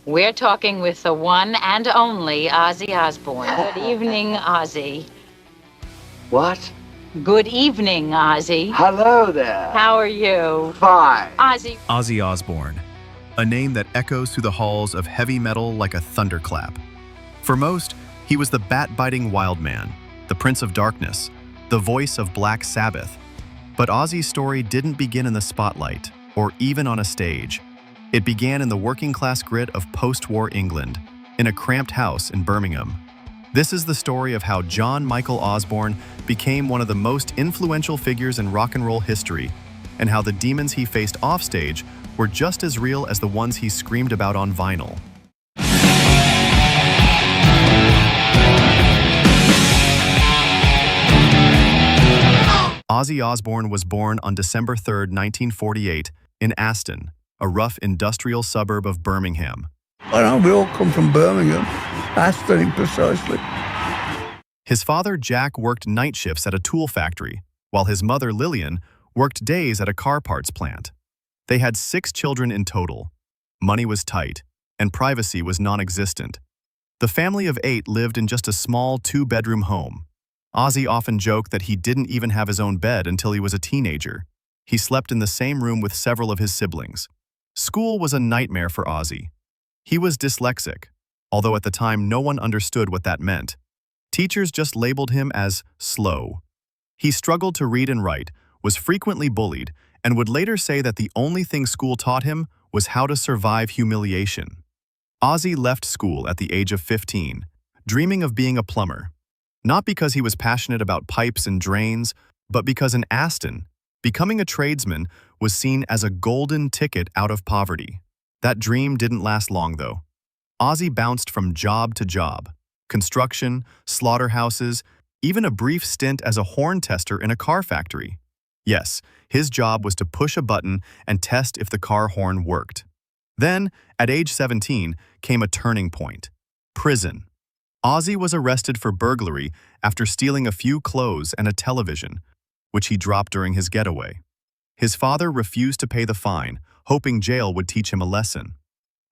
We're talking with the one and only Ozzy Osbourne. Good evening, Ozzy. What? Good evening, Ozzy. Hello there. How are you? Fine. Ozzy Osbourne, a name that echoes through the halls of heavy metal like a thunderclap. For most, he was the bat-biting wild man, the Prince of Darkness, the voice of Black Sabbath. But Ozzy's story didn't begin in the spotlight, or even on a stage. It began in the working-class grit of post-war England, in a cramped house in Birmingham. This is the story of how John Michael Osbourne became one of the most influential figures in rock and roll history, and how the demons he faced offstage were just as real as the ones he screamed about on vinyl. Ozzy Osbourne was born on December 3, 1948, in Aston, a rough industrial suburb of Birmingham. I know we all come from Birmingham, Aston precisely. His father, Jack, worked night shifts at a tool factory, while his mother, Lillian, worked days at a car parts plant. They had 6 children in total. Money was tight, and privacy was non-existent. The family of 8 lived in just a small 2-bedroom home. Ozzy often joked that he didn't even have his own bed until he was a teenager. He slept in the same room with several of his siblings. School was a nightmare for Ozzy. He was dyslexic, although at the time no one understood what that meant. Teachers just labeled him as slow. He struggled to read and write, was frequently bullied, and would later say that the only thing school taught him was how to survive humiliation. Ozzy left school at the age of 15, dreaming of being a plumber. Not because he was passionate about pipes and drains, but because in Aston, becoming a tradesman was seen as a golden ticket out of poverty. That dream didn't last long, though. Ozzy bounced from job to job: construction, slaughterhouses, even a brief stint as a horn tester in a car factory. Yes, his job was to push a button and test if the car horn worked. Then, at age 17, came a turning point: prison. Ozzy was arrested for burglary after stealing a few clothes and a television, which he dropped during his getaway. His father refused to pay the fine, hoping jail would teach him a lesson.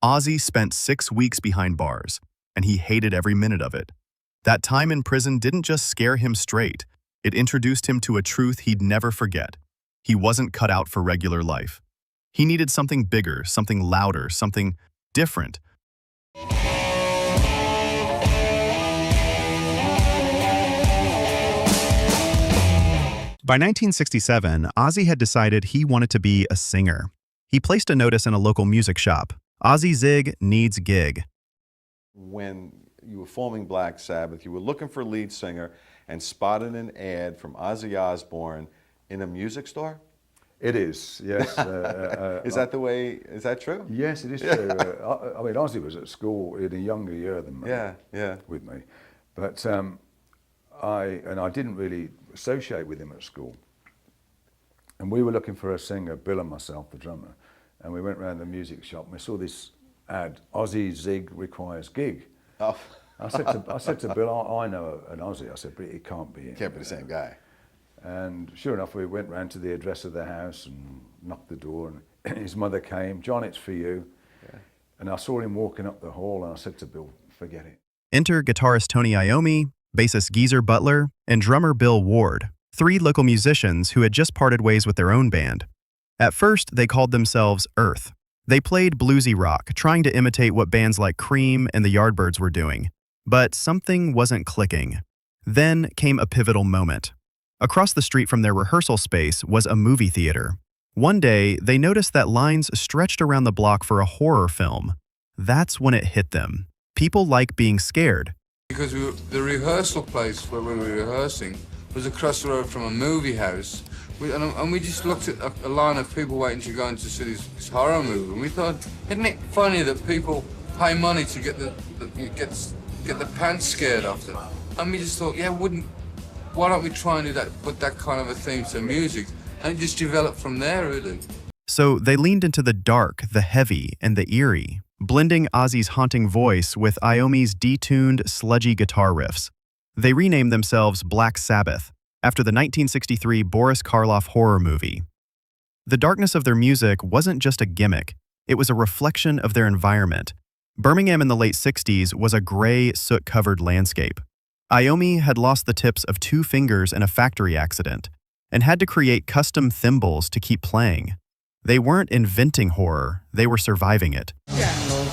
Ozzy spent 6 weeks behind bars, and he hated every minute of it. That time in prison didn't just scare him straight, it introduced him to a truth he'd never forget. He wasn't cut out for regular life. He needed something bigger, something louder, something different. By 1967, Ozzy had decided he wanted to be a singer. He placed a notice in a local music shop: Ozzy Zig needs gig. When you were forming Black Sabbath, you were looking for a lead singer and spotted an ad from Ozzy Osbourne in a music store? It is, yes. Is that the way, is that true? Yes, it is true. I mean, Ozzy was at school in a younger year than me. Yeah. With me. But I didn't really associate with him at school. And we were looking for a singer, Bill and myself, the drummer, and we went around the music shop and we saw this ad: Ozzy Zig requires gig. Oh. I said to Bill, I know an Ozzy. I said, but it can't be him. Can't be the same guy. And sure enough, we went round to the address of the house and knocked the door, and his mother came. John, it's for you. Yeah. And I saw him walking up the hall, and I said to Bill, forget it. Enter guitarist Tony Iommi, bassist Geezer Butler, and drummer Bill Ward, 3 local musicians who had just parted ways with their own band. At first, they called themselves Earth. They played bluesy rock, trying to imitate what bands like Cream and the Yardbirds were doing. But something wasn't clicking. Then came a pivotal moment. Across the street from their rehearsal space was a movie theater. One day, they noticed that lines stretched around the block for a horror film. That's when it hit them. People like being scared. Because the rehearsal place where we were rehearsing was across the road from a movie house. We just looked at a line of people waiting to go in to see this horror movie, and we thought, isn't it funny that people pay money to get the pants scared off them? And we just thought, why don't we try and do that, put that kind of a theme to music, and it just developed from there, really. So they leaned into the dark, the heavy, and the eerie, blending Ozzy's haunting voice with Iommi's detuned, sludgy guitar riffs. They renamed themselves Black Sabbath, after the 1963 Boris Karloff horror movie. The darkness of their music wasn't just a gimmick, it was a reflection of their environment. Birmingham in the late 60s was a gray, soot-covered landscape. Iommi had lost the tips of 2 fingers in a factory accident and had to create custom thimbles to keep playing. They weren't inventing horror, they were surviving it.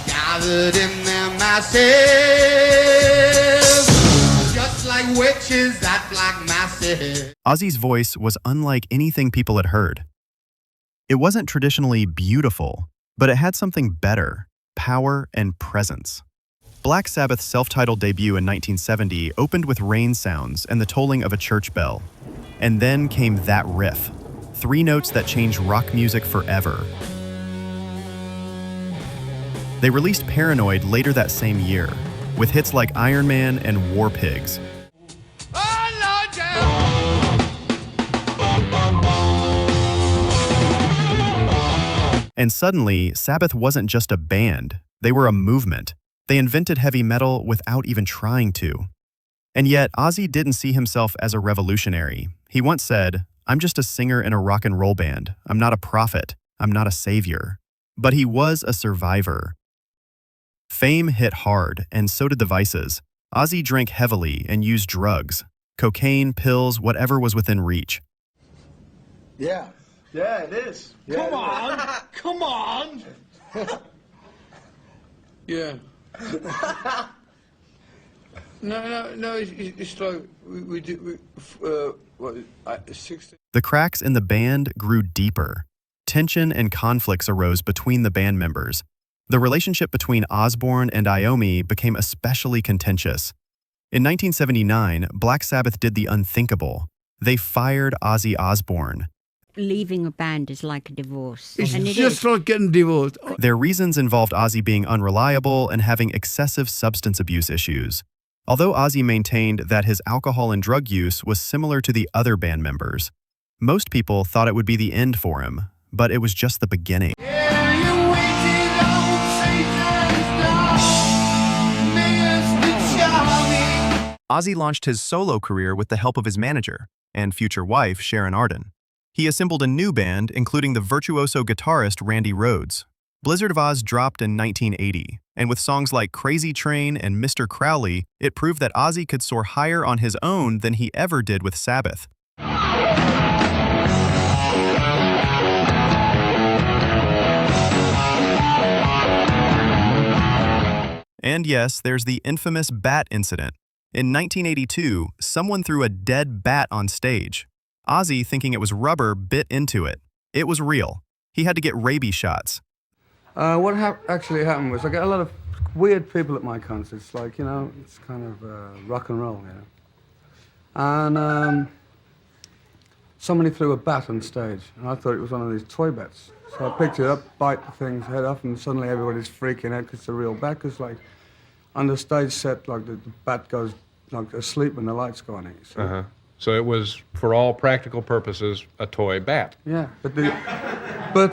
Gathered in their masses, just like witches at black masses. Ozzy's voice was unlike anything people had heard. It wasn't traditionally beautiful, but it had something better: power and presence. Black Sabbath's self-titled debut in 1970 opened with rain sounds and the tolling of a church bell. And then came that riff, 3 notes that changed rock music forever. They released Paranoid later that same year, with hits like Iron Man and War Pigs. And suddenly, Sabbath wasn't just a band, they were a movement. They invented heavy metal without even trying to. And yet, Ozzy didn't see himself as a revolutionary. He once said, "I'm just a singer in a rock and roll band. I'm not a prophet. I'm not a savior." But he was a survivor. Fame hit hard, and so did the vices. Ozzy drank heavily and used drugs. Cocaine, pills, whatever was within reach. Yeah. Yeah, it is. Come on, come on. Yeah. No. It's like we did. What? 16. The cracks in the band grew deeper. Tension and conflicts arose between the band members. The relationship between Osbourne and Iommi became especially contentious. In 1979, Black Sabbath did the unthinkable. They fired Ozzy Osbourne. Leaving a band is like a divorce. It's And it just is. like getting divorced. Their reasons involved Ozzy being unreliable and having excessive substance abuse issues. Although Ozzy maintained that his alcohol and drug use was similar to the other band members, most people thought it would be the end for him, but it was just the beginning. Ozzy launched his solo career with the help of his manager and future wife, Sharon Arden. He assembled a new band, including the virtuoso guitarist Randy Rhoads. Blizzard of Oz dropped in 1980, and with songs like Crazy Train and Mr. Crowley, it proved that Ozzy could soar higher on his own than he ever did with Sabbath. And yes, there's the infamous bat incident. In 1982, someone threw a dead bat on stage. Ozzy, thinking it was rubber, bit into it. It was real. He had to get rabies shots. What actually happened was I get a lot of weird people at my concerts, like, you know, it's kind of rock and roll, you know. And somebody threw a bat on stage, and I thought it was one of these toy bats. So I picked it up, bite the thing's head off, and suddenly everybody's freaking out because it's a real bat, because, like, on the stage set, like, the bat goes, like, asleep when the lights go on it, you see. So it was, for all practical purposes, a toy bat. Yeah, but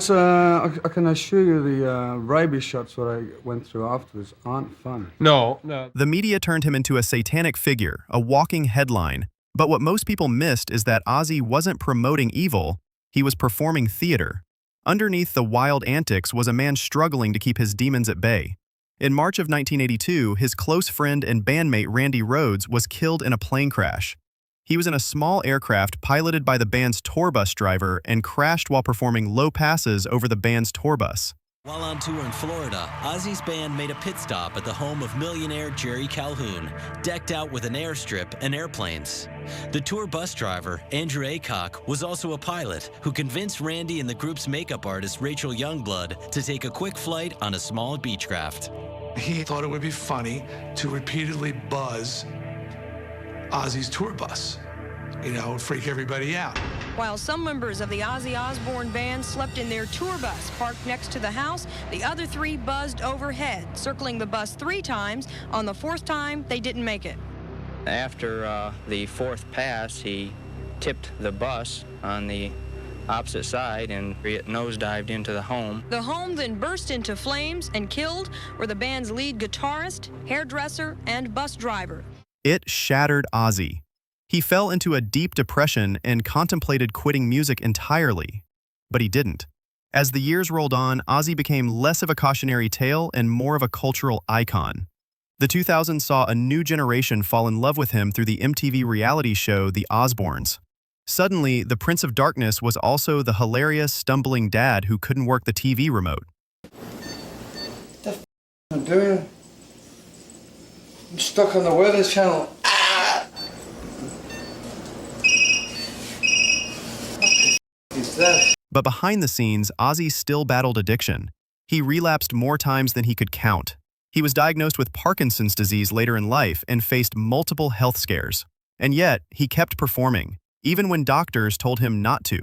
I can assure you the rabies shots that I went through afterwards aren't fun. No. The media turned him into a satanic figure, a walking headline. But what most people missed is that Ozzy wasn't promoting evil, he was performing theater. Underneath the wild antics was a man struggling to keep his demons at bay. In March of 1982, his close friend and bandmate Randy Rhoads was killed in a plane crash. He was in a small aircraft piloted by the band's tour bus driver and crashed while performing low passes over the band's tour bus. While on tour in Florida, Ozzy's band made a pit stop at the home of millionaire Jerry Calhoun, decked out with an airstrip and airplanes. The tour bus driver, Andrew Aycock, was also a pilot who convinced Randy and the group's makeup artist, Rachel Youngblood, to take a quick flight on a small Beechcraft. He thought it would be funny to repeatedly buzz Ozzy's tour bus. You know, freak everybody out. While some members of the Ozzy Osbourne band slept in their tour bus parked next to the house, the other 3 buzzed overhead, circling the bus 3 times. On the 4th time, they didn't make it. After the 4th pass, he tipped the bus on the opposite side and it nosedived into the home. The home then burst into flames, and killed were the band's lead guitarist, hairdresser, and bus driver. It shattered Ozzy. He fell into a deep depression and contemplated quitting music entirely. But he didn't. As the years rolled on, Ozzy became less of a cautionary tale and more of a cultural icon. The 2000s saw a new generation fall in love with him through the MTV reality show The Osbournes. Suddenly, the Prince of Darkness was also the hilarious, stumbling dad who couldn't work the TV remote. What the f am I doing? I'm stuck on the weather channel. Ah! What the f is that? But behind the scenes, Ozzy still battled addiction. He relapsed more times than he could count. He was diagnosed with Parkinson's disease later in life and faced multiple health scares. And yet, he kept performing, even when doctors told him not to.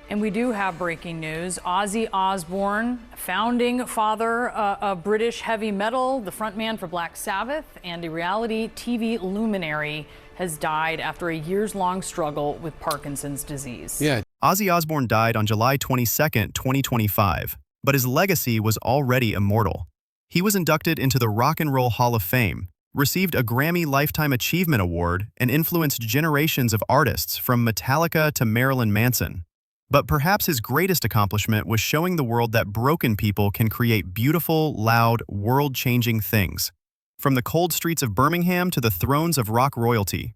And we do have breaking news. Ozzy Osbourne, founding father of British heavy metal, the frontman for Black Sabbath, and a reality TV luminary, has died after a years-long struggle with Parkinson's disease. Yeah. Ozzy Osbourne died on July 22, 2025, but his legacy was already immortal. He was inducted into the Rock and Roll Hall of Fame, received a Grammy Lifetime Achievement Award, and influenced generations of artists from Metallica to Marilyn Manson. But perhaps his greatest accomplishment was showing the world that broken people can create beautiful, loud, world-changing things. From the cold streets of Birmingham to the thrones of rock royalty,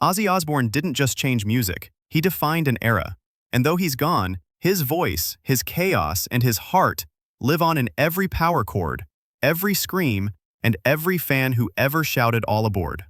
Ozzy Osbourne didn't just change music, he defined an era. And though he's gone, his voice, his chaos, and his heart live on in every power chord, every scream, and every fan who ever shouted all aboard.